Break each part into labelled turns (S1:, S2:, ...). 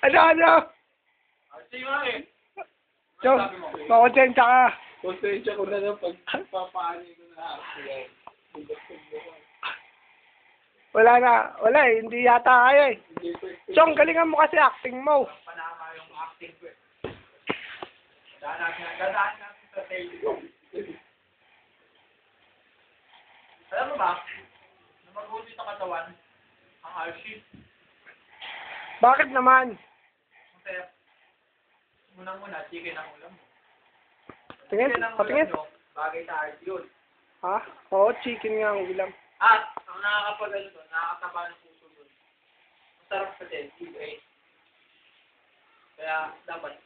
S1: Ano? Chong, makonsensya ka.
S2: Konsensya ko na lang pagpapaani ko na.
S1: Wala eh, hindi yata kaya eh. Chong, galingan mo kasi acting mo.
S2: Panama yung acting ko eh. Dadaan natin sa stage ko. Alam mo ba, na mag-uwi sa katawan, ang Archie.
S1: Bakit naman?
S2: Kasi, unang-una, chicken ang ulam mo.
S1: Tingin,
S2: Chicken ang
S1: patingin.
S2: ulam nyo, bagay sa Archie yun.
S1: Ha? Oo, chicken nga ang ulam.
S2: At, ang nakakapagano doon, nakakataba ng puso doon. Ang sarap sa din, libre. Kaya, dapat.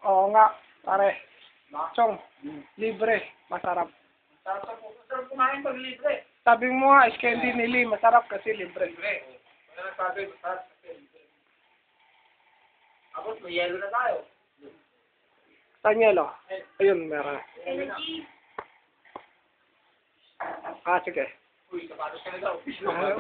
S1: Oo nga, pare. Chong, libre, masarap.
S2: Masarap kumain pag libre.
S1: Sabi mo nga, candy nili, masarap kasi libre.
S2: Libre. Kaya nagsabi, masarap kasi libre. Tapos, may yelo na tayo.
S1: Tanyelo. Ayun, meron.
S3: Energy.
S1: Ah, sige.
S2: Uy, sapatos ka na daw.
S1: Ano?